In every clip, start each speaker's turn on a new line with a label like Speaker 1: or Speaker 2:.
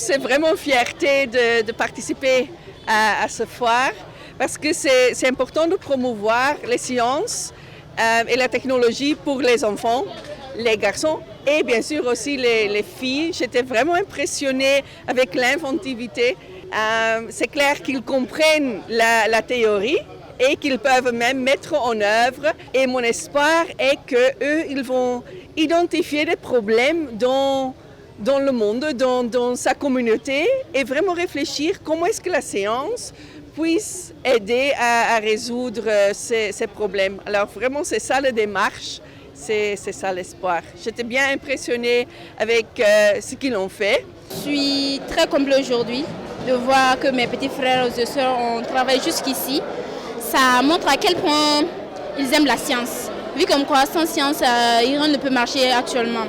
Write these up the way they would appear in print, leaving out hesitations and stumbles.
Speaker 1: C'est vraiment une fierté de participer à ce foire parce que c'est important de promouvoir les sciences et la technologie pour les enfants, les garçons et bien sûr aussi les filles. J'étais vraiment impressionnée avec l'inventivité. C'est clair qu'ils comprennent la théorie et qu'ils peuvent même mettre en œuvre. Et mon espoir est qu'eux, ils vont identifier des problèmes dans le monde, dans sa communauté et vraiment réfléchir comment est-ce que la science puisse aider à résoudre ces problèmes. Alors vraiment, c'est ça la démarche, c'est ça l'espoir. J'étais bien impressionnée avec ce qu'ils ont fait.
Speaker 2: Je suis très comblée aujourd'hui de voir que mes petits frères et sœurs ont travaillé jusqu'ici. Ça montre à quel point ils aiment la science. Vu comme quoi, sans science, rien ne peut marcher actuellement.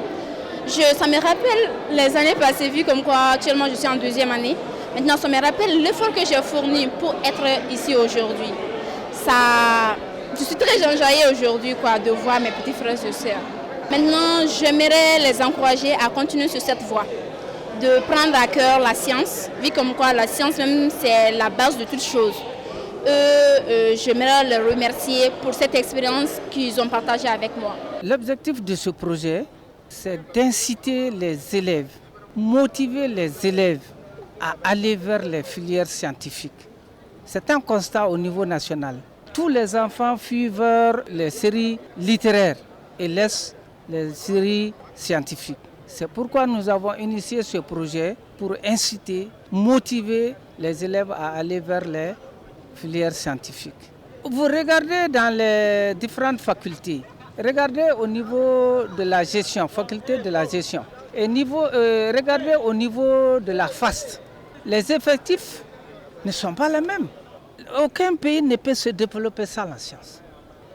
Speaker 2: Ça me rappelle les années passées, vu comme quoi actuellement je suis en 2e année. Maintenant, ça me rappelle l'effort que j'ai fourni pour être ici aujourd'hui. Je suis très enjaillée aujourd'hui de voir mes petits frères et sœurs. Maintenant, j'aimerais les encourager à continuer sur cette voie, de prendre à cœur la science, vu comme quoi la science même c'est la base de toute chose. J'aimerais les remercier pour cette expérience qu'ils ont partagée avec moi.
Speaker 3: L'objectif de ce projet, c'est d'inciter les élèves, motiver les élèves à aller vers les filières scientifiques. C'est un constat au niveau national. Tous les enfants fuient vers les séries littéraires et laissent les séries scientifiques. C'est pourquoi nous avons initié ce projet pour inciter, motiver les élèves à aller vers les filières scientifiques. Vous regardez dans les différentes facultés, regardez au niveau de la gestion, faculté de la gestion, et regardez au niveau de la FAST. Les effectifs ne sont pas les mêmes. Aucun pays ne peut se développer sans la science.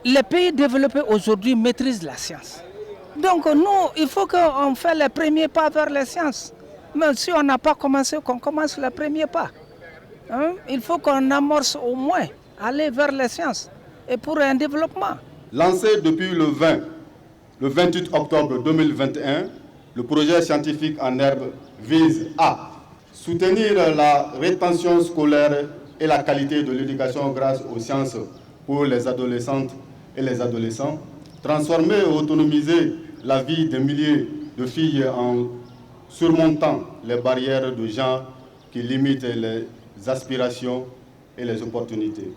Speaker 3: Les pays développés aujourd'hui maîtrisent la science. Donc nous, il faut qu'on fasse les premiers pas vers la science. Mais si on n'a pas commencé, qu'on commence les premiers pas. Il faut qu'on amorce au moins aller vers la science et pour un développement.
Speaker 4: Lancé depuis le 28 octobre 2021, le projet scientifique en herbe vise à soutenir la rétention scolaire et la qualité de l'éducation grâce aux sciences pour les adolescentes et les adolescents, transformer et autonomiser la vie des milliers de filles en surmontant les barrières de genre qui limitent les aspirations et les opportunités.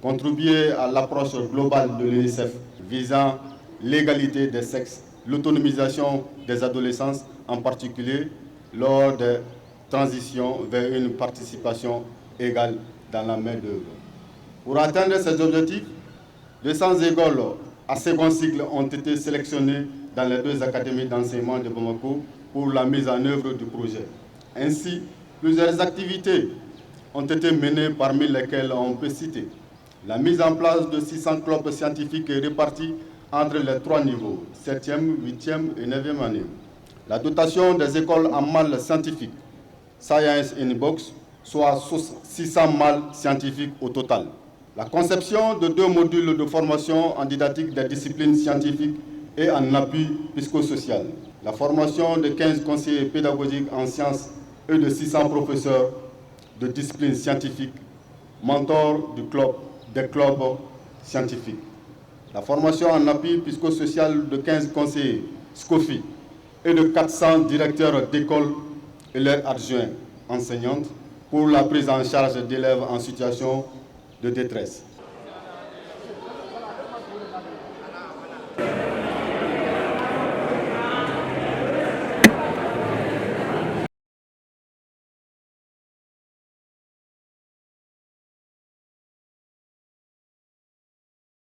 Speaker 4: Contribuer à l'approche globale de l'UNICEF visant l'égalité des sexes, l'autonomisation des adolescents, en particulier lors des transitions vers une participation égale dans la main-d'œuvre. Pour atteindre ces objectifs, 200 écoles à second cycle ont été sélectionnées dans les 2 académies d'enseignement de Bamako pour la mise en œuvre du projet. Ainsi, plusieurs activités ont été menées, parmi lesquelles on peut citer la mise en place de 600 clubs scientifiques répartis entre les 3 niveaux, 7e, 8e et 9e année. La dotation des écoles en mâles scientifiques, Science in Box, soit 600 mâles scientifiques au total. La conception de 2 modules de formation en didactique des disciplines scientifiques et en appui psychosocial. La formation de 15 conseillers pédagogiques en sciences et de 600 professeurs de disciplines scientifiques, mentors des clubs scientifiques. La formation en appui psychosocial de 15 conseillers SCOFI et de 400 directeurs d'école et leurs adjoints enseignantes pour la prise en charge d'élèves en situation de détresse.